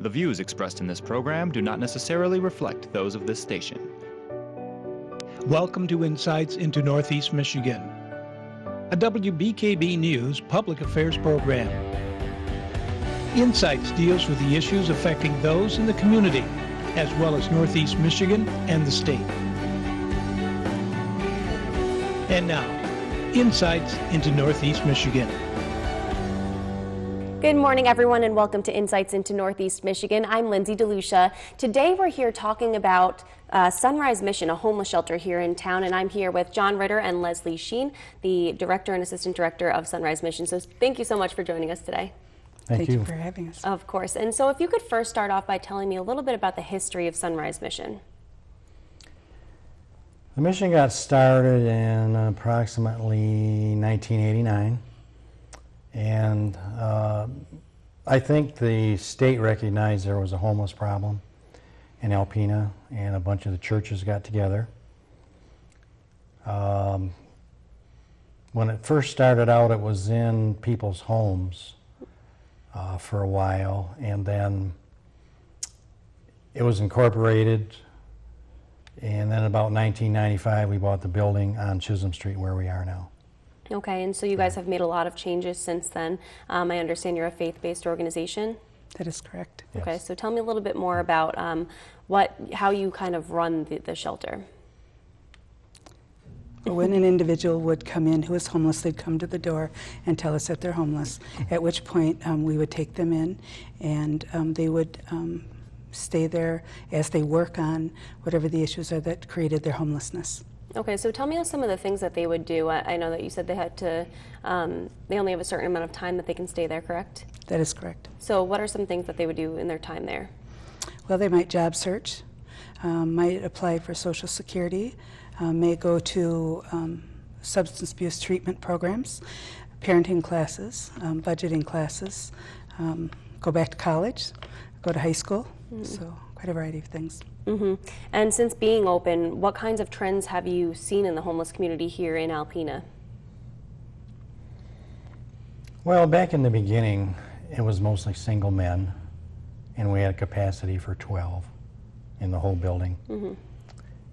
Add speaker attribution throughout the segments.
Speaker 1: The views expressed in this program do not necessarily reflect those of this station.
Speaker 2: Welcome to Insights into Northeast Michigan, a WBKB News public affairs program. Insights deals with the issues affecting those in the community, as well as Northeast Michigan and the state. And now, Insights into Northeast Michigan.
Speaker 3: Good morning, everyone, and welcome to Insights into Northeast Michigan. I'm Lindsay DeLucia. Today we're here talking about Sunrise Mission, a homeless shelter here in town, and I'm here with John Ritter and Leslie Sheen, the Director and Assistant Director of Sunrise Mission. So thank you so much for joining us today.
Speaker 4: Thank you for having us.
Speaker 3: Of course. And so if you could first start off by telling me a little bit about the history of Sunrise Mission.
Speaker 4: The mission got started in approximately 1989. And I think the state recognized there was a homeless problem in Alpena, and a bunch of the churches got together. When it first started out, it was in people's homes for a while, and then it was incorporated, and then about 1995 we bought the building on Chisholm Street where we are now.
Speaker 3: Okay, and so you guys have made a lot of changes since then. I understand you're a faith-based organization.
Speaker 4: That is correct.
Speaker 3: Okay,
Speaker 4: Yes.
Speaker 3: so tell me a little bit more about how you kind of run the shelter.
Speaker 5: When an individual would come in who was homeless, they'd come to the door and tell us that they're homeless, at which point we would take them in, and they would stay there as they work on whatever the issues are that created their homelessness.
Speaker 3: Okay, so tell me some of the things that they would do. I know that you said they had to, they only have a certain amount of time that they can stay there, correct?
Speaker 5: That is correct.
Speaker 3: So what are some things that they would do in their time there?
Speaker 5: Well, they might job search, might apply for Social Security, may go to substance abuse treatment programs, parenting classes, budgeting classes, go back to college, go to high school, so quite a variety of things.
Speaker 3: Mm-hmm. And since being open, what kinds of trends have you seen in the homeless community here in Alpena?
Speaker 4: Well, back in the beginning, it was mostly single men, and we had a capacity for 12 in the whole building.
Speaker 3: Mm-hmm.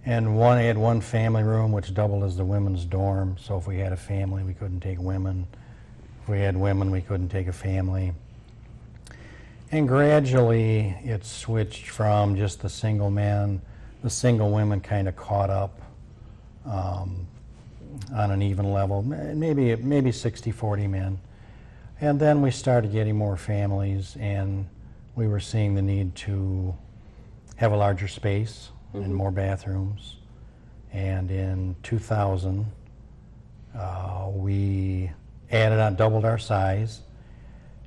Speaker 4: And they had one family room, which doubled as the women's dorm, so if we had a family, we couldn't take women. If we had women, we couldn't take a family. And gradually, it switched from just the single men. The single women kind of caught up on an even level, maybe 60-40 men. And then we started getting more families, and we were seeing the need to have a larger space and more bathrooms. And in 2000, we doubled our size.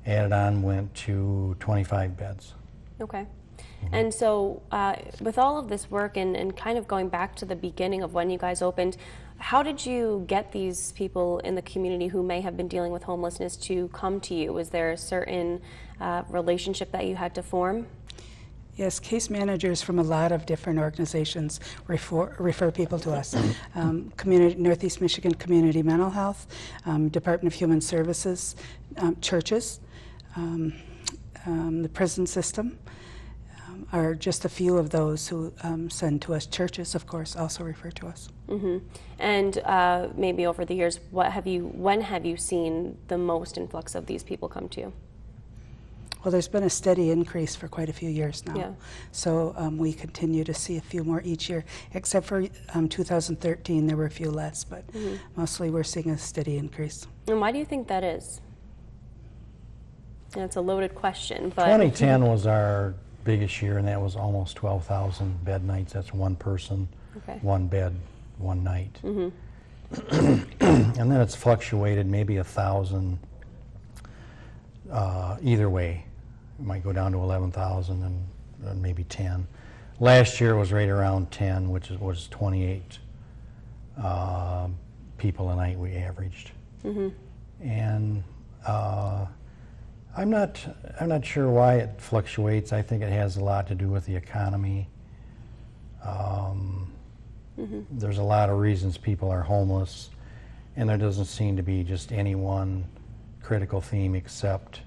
Speaker 4: Added on, went to 25 beds.
Speaker 3: Okay. And so with all of this work and kind of going back to the beginning of when you guys opened, how did you get these people in the community who may have been dealing with homelessness to come to you? Was there a certain relationship that you had to form?
Speaker 5: Yes, case managers from a lot of different organizations refer people to us. Northeast Michigan Community Mental Health, Department of Human Services, churches, the prison system are just a few of those who send to us. Churches, of course, also refer to us.
Speaker 3: Mm-hmm. And maybe over the years, when have you seen the most influx of these people come to you?
Speaker 5: Well, there's been a steady increase for quite a few years now.
Speaker 3: Yeah.
Speaker 5: So we continue to see a few more each year, except for 2013, there were a few less, but mostly we're seeing a steady increase.
Speaker 3: And why do you think that is? And it's a loaded question, but
Speaker 4: 2010 was our biggest year, and that was almost 12,000 bed nights. That's one person,
Speaker 3: okay.
Speaker 4: one bed, one night. And then it's fluctuated, maybe 1,000 either way. It might go down to 11,000 and maybe 10. Last year was right around 10, which was 28 people a night we averaged. And I'm not sure why it fluctuates. I think it has a lot to do with the economy. There's a lot of reasons people are homeless, and there doesn't seem to be just any one critical theme except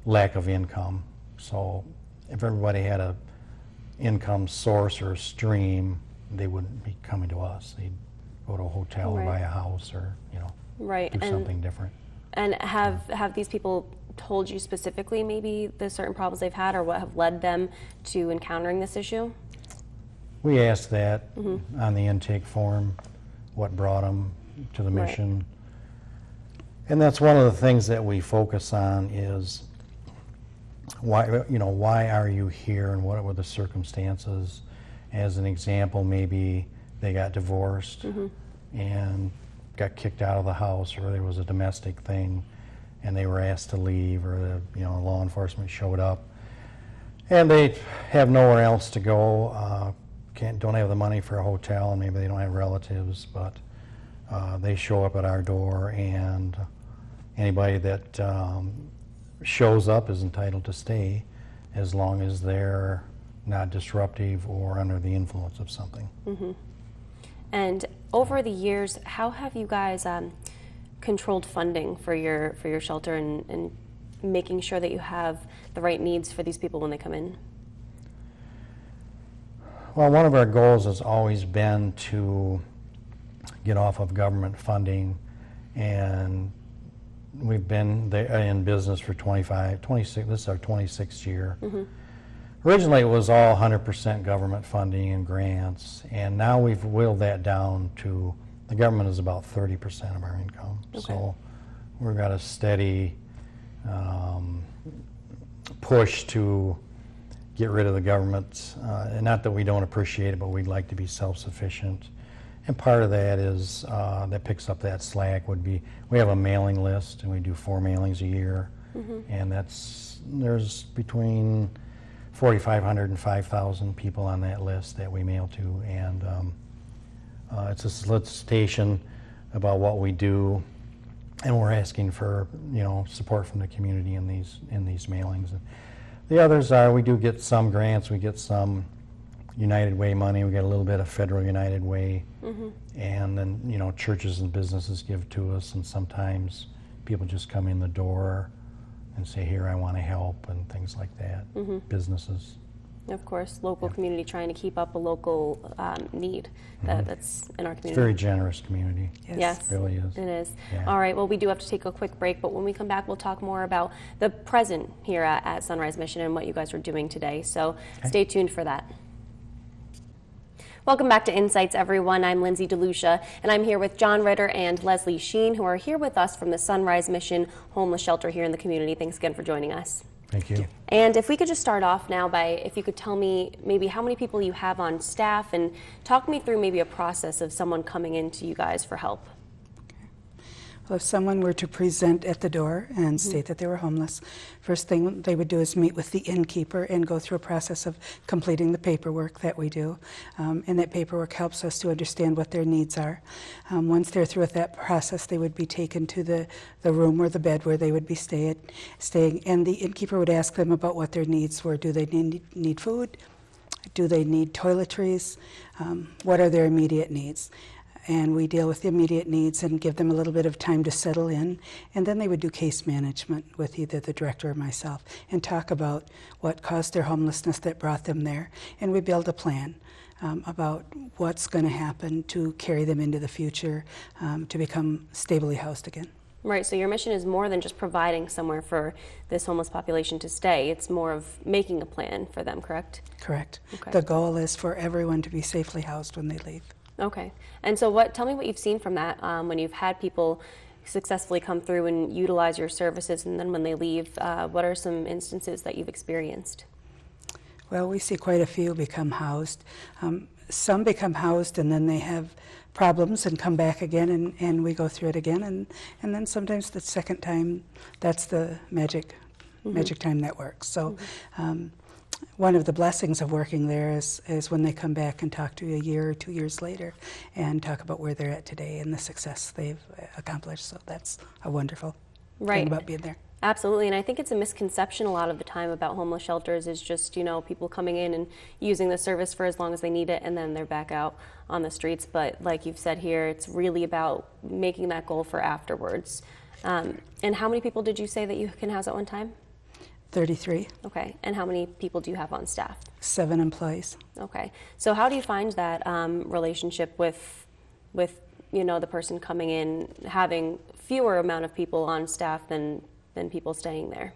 Speaker 4: lack of income. So if everybody had a income source or stream, they wouldn't be coming to us. They'd go to a hotel or
Speaker 3: Right.
Speaker 4: buy a house or,
Speaker 3: Right.
Speaker 4: do something different.
Speaker 3: And have these people told you specifically maybe the certain problems they've had or what have led them to encountering this issue?
Speaker 4: We asked that on the intake form, what brought them to the
Speaker 3: Right.
Speaker 4: mission. And that's one of the things that we focus on is why are you here and what were the circumstances? As an example, maybe they got divorced and got kicked out of the house, or there was a domestic thing and they were asked to leave, or law enforcement showed up and they have nowhere else to go, don't have the money for a hotel, and maybe they don't have relatives, but they show up at our door, and anybody that shows up is entitled to stay as long as they're not disruptive or under the influence of something.
Speaker 3: And over the years, how have you guys controlled funding for your shelter and making sure that you have the right needs for these people when they come in?
Speaker 4: Well, one of our goals has always been to get off of government funding, and we've been in business for 26, this is our 26th year. Originally it was all 100% government funding and grants, and now we've whittled that down to, the government is about 30% of our income.
Speaker 3: Okay.
Speaker 4: So we've got a steady push to get rid of the government, and not that we don't appreciate it, but we'd like to be self-sufficient. And part of that is, that picks up that slack would be, we have a mailing list and we do 4 mailings a year, and there's between 4,500 and 5,000 people on that list that we mail to, and it's a solicitation about what we do, and we're asking for support from the community in these mailings. And the others are, we do get some grants, we get some United Way money, we get a little bit of federal United Way, and then churches and businesses give to us, and sometimes people just come in the door and say, here, I want to help, and things like that. Businesses.
Speaker 3: Of course, local community trying to keep up a local need that's in our community.
Speaker 4: It's a very generous community.
Speaker 3: Yes,
Speaker 4: It really is.
Speaker 3: it is.
Speaker 4: Yeah.
Speaker 3: All right, well, we do have to take a quick break, but when we come back, we'll talk more about the present here at Sunrise Mission and what you guys are doing today. So stay tuned for that. Welcome back to Insights, everyone. I'm Lindsay DeLucia, and I'm here with John Ritter and Leslie Sheen, who are here with us from the Sunrise Mission Homeless Shelter here in the community. Thanks again for joining us.
Speaker 4: Thank you.
Speaker 3: And if we could just start off now by, if you could tell me maybe how many people you have on staff and talk me through maybe a process of someone coming in to you guys for help.
Speaker 5: Well, if someone were to present at the door and state that they were homeless, first thing they would do is meet with the innkeeper and go through a process of completing the paperwork that we do. And that paperwork helps us to understand what their needs are. Once they're through with that process, they would be taken to the room or the bed where they would be staying, and the innkeeper would ask them about what their needs were. Do they need food? Do they need toiletries? What are their immediate needs? And we deal with the immediate needs and give them a little bit of time to settle in. And then they would do case management with either the director or myself and talk about what caused their homelessness that brought them there. And we build a plan about what's going to happen to carry them into the future to become stably housed again.
Speaker 3: Right, so your mission is more than just providing somewhere for this homeless population to stay. It's more of making a plan for them, correct?
Speaker 5: Correct.
Speaker 3: Okay.
Speaker 5: The goal is for everyone to be safely housed when they leave.
Speaker 3: Okay, and so tell me what you've seen from that when you've had people successfully come through and utilize your services, and then when they leave, what are some instances that you've experienced?
Speaker 5: Well, we see quite a few become housed. Some become housed and then they have problems and come back again, and we go through it again, and then sometimes the second time, that's the magic time that works. So one of the blessings of working there is when they come back and talk to you a year or 2 years later and talk about where they're at today and the success they've accomplished. So that's a wonderful thing about being there.
Speaker 3: Absolutely, and I think it's a misconception a lot of the time about homeless shelters is just, people coming in and using the service for as long as they need it and then they're back out on the streets. But like you've said here, it's really about making that goal for afterwards. And how many people did you say that you can house at one time?
Speaker 5: 33,
Speaker 3: Okay. And how many people do you have on staff?
Speaker 5: 7 employees.
Speaker 3: Okay. So how do you find that relationship with the person coming in having fewer amount of people on staff than people staying there?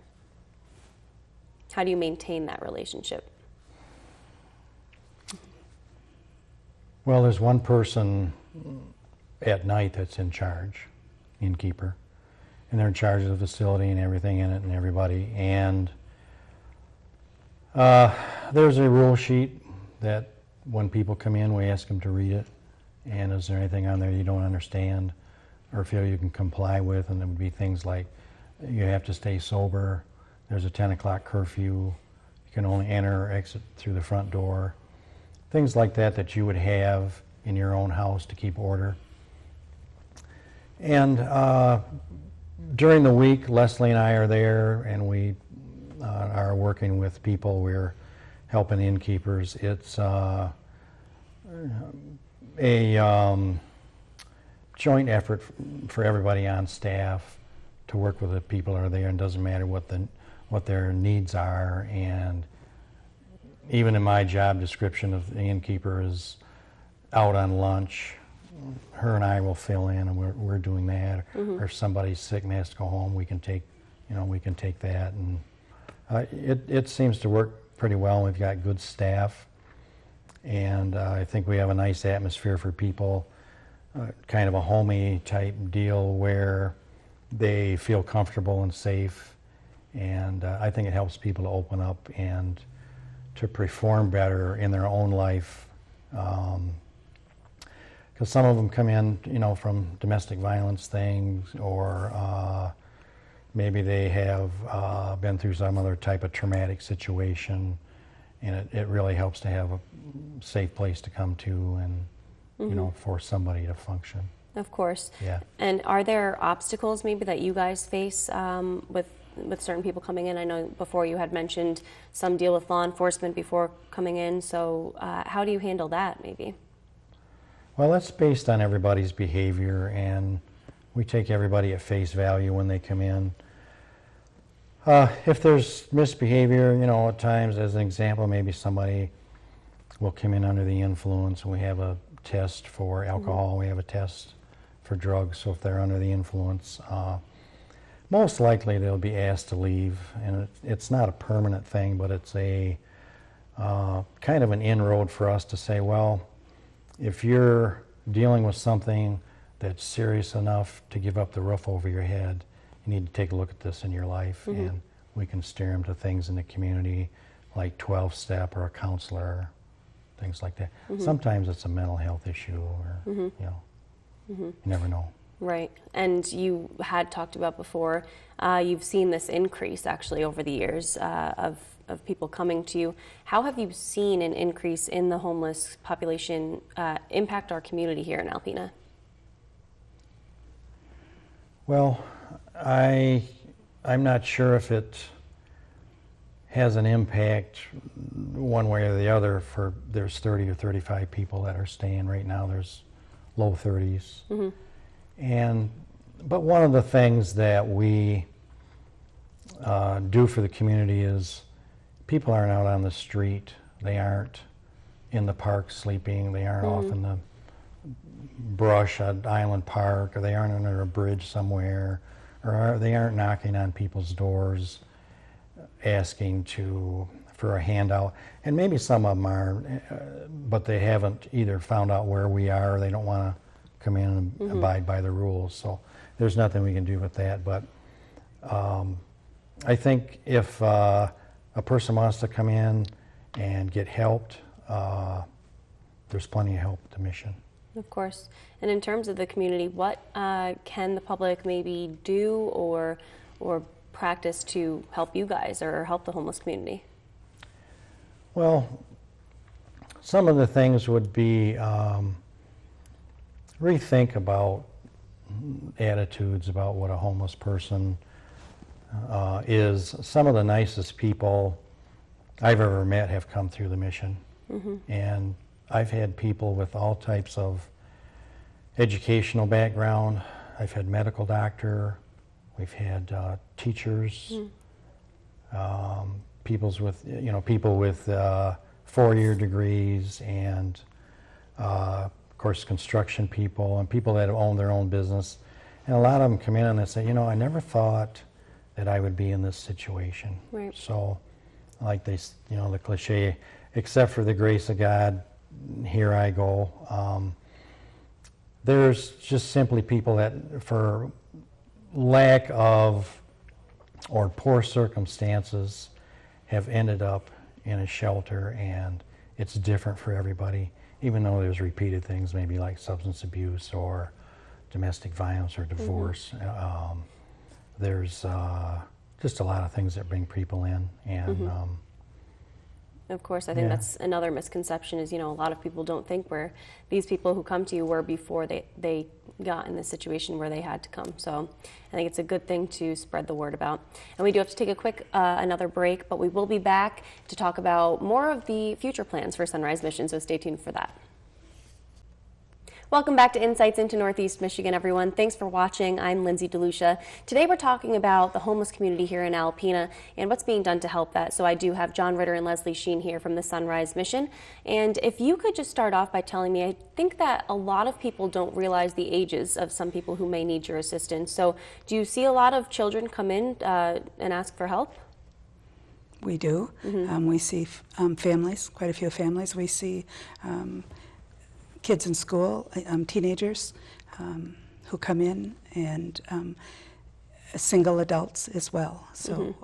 Speaker 3: How do you maintain that relationship?
Speaker 4: Well, there's one person at night that's in charge, innkeeper, and they're in charge of the facility and everything in it and everybody. And there's a rule sheet that when people come in, we ask them to read it. And is there anything on there you don't understand or feel you can comply with? And it would be things like you have to stay sober. There's a 10 o'clock curfew. You can only enter or exit through the front door. Things like that that you would have in your own house to keep order. And during the week, Leslie and I are there, and we are working with people. We're helping innkeepers. It's a joint effort for everybody on staff to work with the people that are there, and it doesn't matter what their needs are. And even in my job description of the innkeeper is out on lunch, her and I will fill in, and we're doing that. Or if somebody's sick and has to go home, we can take that. And it seems to work pretty well. We've got good staff, and I think we have a nice atmosphere for people, kind of a homey type deal where they feel comfortable and safe. And I think it helps people to open up and to perform better in their own life. Because some of them come in, from domestic violence things, or maybe they have been through some other type of traumatic situation, and it really helps to have a safe place to come to and, for somebody to function.
Speaker 3: Of course.
Speaker 4: Yeah.
Speaker 3: And are there obstacles maybe that you guys face with certain people coming in? I know before you had mentioned some deal with law enforcement before coming in, so how do you handle that maybe?
Speaker 4: Well, that's based on everybody's behavior, and we take everybody at face value when they come in. If there's misbehavior, at times, as an example, maybe somebody will come in under the influence, and we have a test for alcohol, we have a test for drugs, so if they're under the influence, most likely they'll be asked to leave. And it's not a permanent thing, but it's a kind of an inroad for us to say, well, if you're dealing with something that's serious enough to give up the roof over your head, you need to take a look at this in your life. And we can steer them to things in the community like 12-step or a counselor, things like that. Sometimes it's a mental health issue, or you never know.
Speaker 3: Right. And you had talked about before, you've seen this increase actually over the years of people coming to you. How have you seen an increase in the homeless population impact our community here in Alpena?
Speaker 4: Well, I'm not sure if it has an impact one way or the other. There's 30 or 35 people that are staying right now. There's low 30s. But one of the things that we do for the community is people aren't out on the street. They aren't in the park sleeping. They aren't off in the brush at Island Park, or they aren't under a bridge somewhere, or they aren't knocking on people's doors asking for a handout. And maybe some of them are, but they haven't either found out where we are, or they don't want to come in and abide by the rules. So there's nothing we can do with that. But I think if a person wants to come in and get helped, there's plenty of help at the mission.
Speaker 3: Of course. And in terms of the community, what can the public maybe do or practice to help you guys or help the homeless community?
Speaker 4: Well, some of the things would be rethink about attitudes about what a homeless person is. Some of the nicest people I've ever met have come through the mission. And I've had people with all types of educational background. I've had medical doctor, we've had teachers, people with 4-year degrees, and of course construction people and people that own their own business. And a lot of them come in and they say, I never thought that I would be in this situation.
Speaker 3: Right.
Speaker 4: So, like the cliche, except for the grace of God, here I go. There's just simply people that, for lack of or poor circumstances, have ended up in a shelter, and it's different for everybody, even though there's repeated things, maybe like substance abuse or domestic violence or divorce. There's just a lot of things that bring people in, and
Speaker 3: Of course, I think
Speaker 4: Yeah.
Speaker 3: that's another misconception is, a lot of people don't think where these people who come to you were before they got in this situation where they had to come. So I think it's a good thing to spread the word about. And we do have to take a quick another break, but we will be back to talk about more of the future plans for Sunrise Mission, so stay tuned for that. Welcome back to Insights into Northeast Michigan, everyone. Thanks for watching. I'm Lindsay DeLucia. Today we're talking about the homeless community here in Alpena and what's being done to help that. So I do have John Ritter and Leslie Sheen here from the Sunrise Mission. And if you could just start off by telling me, I think that a lot of people don't realize the ages of some people who may need your assistance. So do you see a lot of children come in and ask for help?
Speaker 5: We do. We see families, quite a few families. We see kids in school, teenagers who come in, and single adults as well. So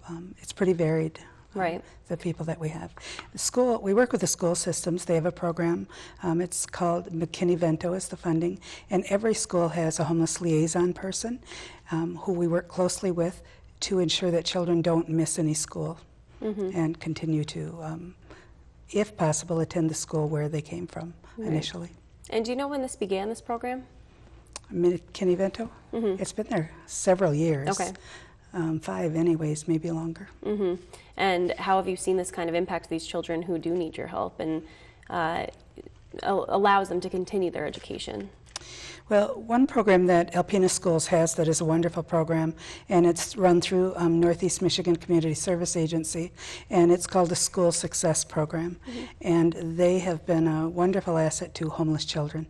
Speaker 5: it's pretty varied.
Speaker 3: Right.
Speaker 5: The people that we have. The school, we work with the school systems. They have a program. It's called McKinney-Vento is the funding, and every school has a homeless liaison person who we work closely with to ensure that children don't miss any school and continue to, if possible, attend the school where they came from initially.
Speaker 3: And do you know when this began, this program?
Speaker 5: McKinney-Vento? It's been there several years.
Speaker 3: Okay.
Speaker 5: 5 anyways, maybe longer.
Speaker 3: And how have you seen this kind of impact these children who do need your help and allows them to continue their education?
Speaker 5: Well, one program that Alpena Schools has that is a wonderful program, and it's run through Northeast Michigan Community Service Agency, and it's called the School Success Program. And they have been a wonderful asset to homeless children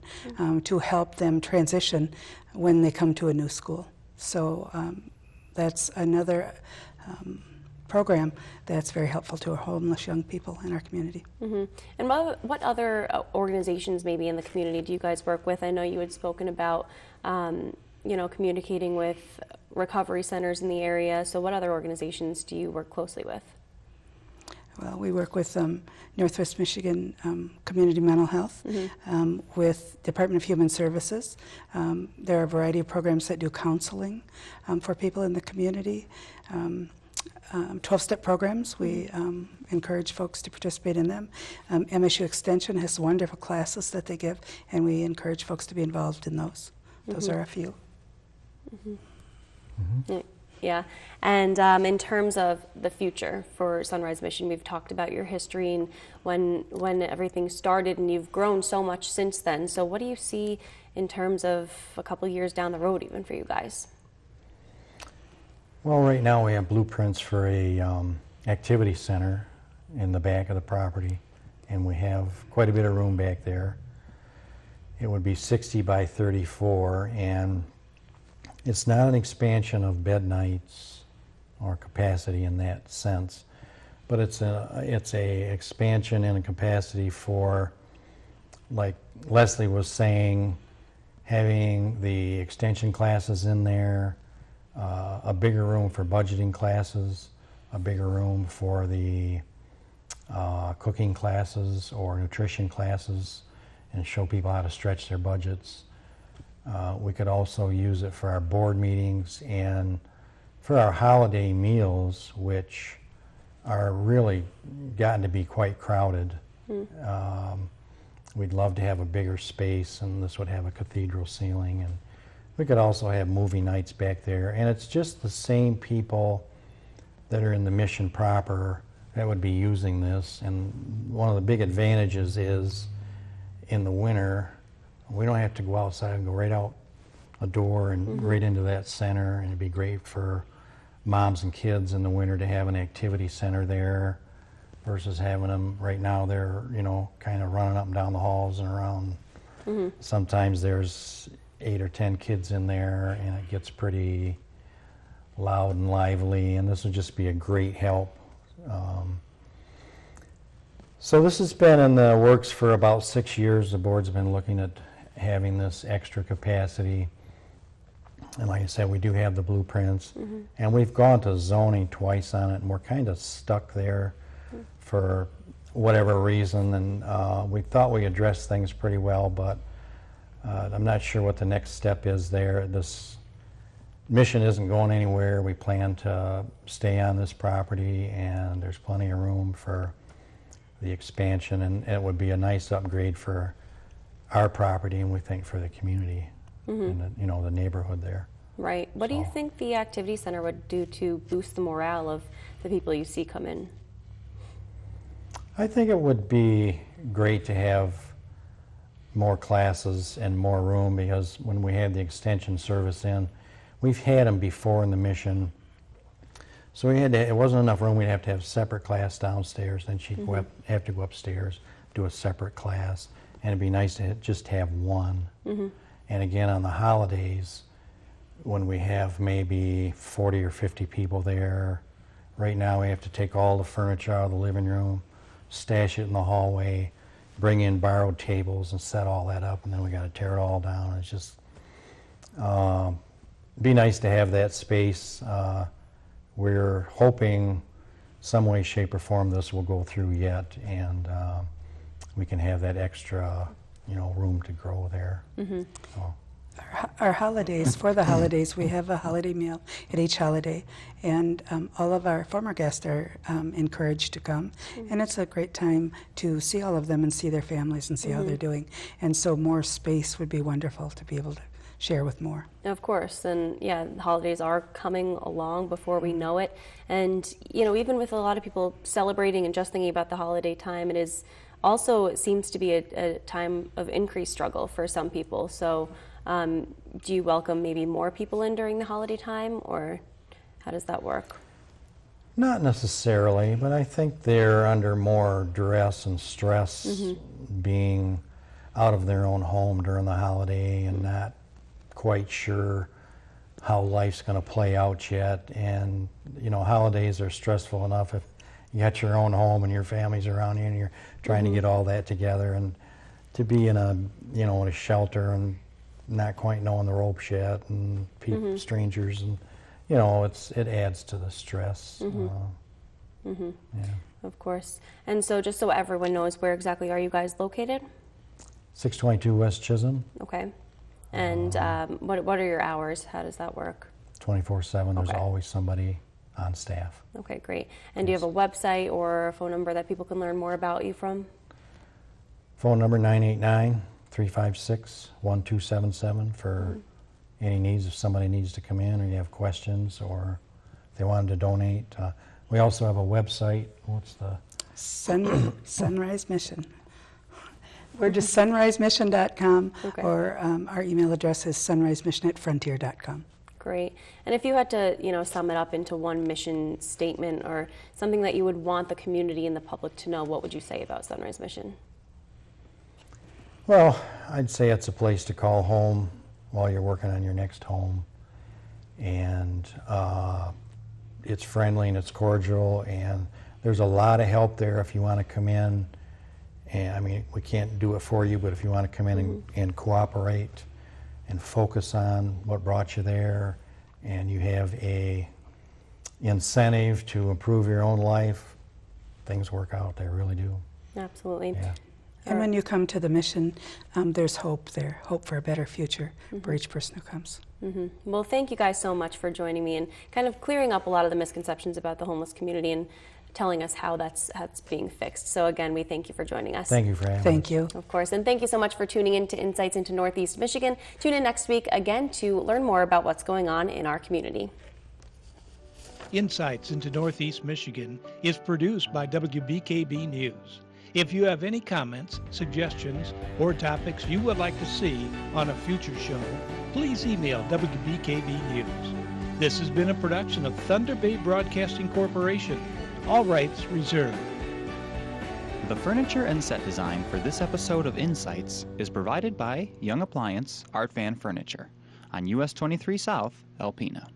Speaker 5: to help them transition when they come to a new school. So that's another program that's very helpful to our homeless young people in our community.
Speaker 3: And what other organizations maybe in the community do you guys work with? I know you had spoken about, communicating with recovery centers in the area. So what other organizations do you work closely with?
Speaker 5: Well, we work with Northwest Michigan Community Mental Health, with Department of Human Services. There are a variety of programs that do counseling for people in the community. 12-step programs, we encourage folks to participate in them. MSU Extension has wonderful classes that they give, and we encourage folks to be involved in those. Those are a few.
Speaker 3: Yeah, and in terms of the future for Sunrise Mission, we've talked about your history and when everything started, and you've grown so much since then. So what do you see in terms of a couple years down the road even for you guys?
Speaker 4: Well, right now we have blueprints for a activity center in the back of the property, and we have quite a bit of room back there. It would be 60 by 34, and it's not an expansion of bed nights or capacity in that sense, but it's a expansion in a capacity for, like Leslie was saying, having the extension classes in there, a bigger room for budgeting classes, a bigger room for the cooking classes or nutrition classes, and show people how to stretch their budgets. We could also use it for our board meetings and for our holiday meals, which are really gotten to be quite crowded. We'd love to have a bigger space, and this would have a cathedral ceiling, and we could also have movie nights back there. And it's just the same people that are in the mission proper that would be using this. And one of the big advantages is in the winter, we don't have to go outside and go right out a door and right into that center, and it'd be great for moms and kids in the winter to have an activity center there versus having them right now they're, kind of running up and down the halls and around. Sometimes there's 8 or 10 kids in there and it gets pretty loud and lively, and this would just be a great help. So this has been in the works for about 6 years. The board's been looking at having this extra capacity. And like I said, we do have the blueprints. And we've gone to zoning twice on it, and we're kind of stuck there for whatever reason. And we thought we addressed things pretty well, but I'm not sure what the next step is there. This mission isn't going anywhere. We plan to stay on this property, and there's plenty of room for the expansion, and it would be a nice upgrade for our property, and we think for the community and the neighborhood there.
Speaker 3: Right. What do you think the activity center would do to boost the morale of the people you see come in?
Speaker 4: I think it would be great to have more classes and more room, because when we had the extension service in, we've had them before in the mission. So it wasn't enough room. We'd have to have a separate class downstairs. Then she'd have to go upstairs, do a separate class. And it'd be nice to just have one. And again, on the holidays, when we have maybe 40 or 50 people there, right now we have to take all the furniture out of the living room, stash it in the hallway, bring in borrowed tables and set all that up, and then we got to tear it all down. It's just be nice to have that space. We're hoping some way, shape, or form this will go through yet, and we can have that extra, room to grow there. So.
Speaker 5: Our holidays, for the holidays, we have a holiday meal at each holiday, and all of our former guests are encouraged to come, and it's a great time to see all of them and see their families and see how they're doing, and so more space would be wonderful to be able to share with more.
Speaker 3: Of course, and yeah, the holidays are coming along before we know it, and even with a lot of people celebrating and just thinking about the holiday time, it seems to be a time of increased struggle for some people. So do you welcome maybe more people in during the holiday time, or how does that work?
Speaker 4: Not necessarily, but I think they're under more duress and stress being out of their own home during the holiday and not quite sure how life's going to play out yet. And holidays are stressful enough if you got your own home and your family's around you and you're trying to get all that together, and to be in a in a shelter and not quite knowing the ropes yet, and strangers, and it adds to the stress. Yeah.
Speaker 3: Of course. And so just so everyone knows, where exactly are you guys located?
Speaker 4: 622 West Chisholm.
Speaker 3: Okay. And what are your hours? How does that work?
Speaker 4: 24/7. There's
Speaker 3: Okay.
Speaker 4: always somebody on staff.
Speaker 3: Okay, great. And do you have a website or a phone number that people can learn more about you from?
Speaker 4: Phone number 989-356-1277 for any needs, if somebody needs to come in or you have questions or if they wanted to donate. We also have a website. What's the?
Speaker 5: Sunrise Mission. We're just sunrisemission.com, or our email address is sunrisemission@frontier.com.
Speaker 3: Great. And if you had to, sum it up into one mission statement or something that you would want the community and the public to know, what would you say about Sunrise Mission?
Speaker 4: Well, I'd say it's a place to call home while you're working on your next home. And it's friendly and it's cordial, and there's a lot of help there if you want to come in. And we can't do it for you, but if you want to come in and cooperate and focus on what brought you there, and you have a incentive to improve your own life, things work out. They really do.
Speaker 3: Absolutely.
Speaker 4: Yeah.
Speaker 5: And when you come to the mission, there's hope there, hope for a better future for each person who comes.
Speaker 3: Well, thank you guys so much for joining me and kind of clearing up a lot of the misconceptions about the homeless community and telling us how that's being fixed. So again, we thank you for joining us.
Speaker 4: Thank you for having us.
Speaker 5: Thank you.
Speaker 3: Of course, and thank you so much for tuning in to Insights into Northeast Michigan. Tune in next week again to learn more about what's going on in our community.
Speaker 2: Insights into Northeast Michigan is produced by WBKB News. If you have any comments, suggestions, or topics you would like to see on a future show, please email WBKB News. This has been a production of Thunder Bay Broadcasting Corporation. All rights reserved.
Speaker 1: The furniture and set design for this episode of Insights is provided by Young Appliance Art Van Furniture on US 23 South, Alpena.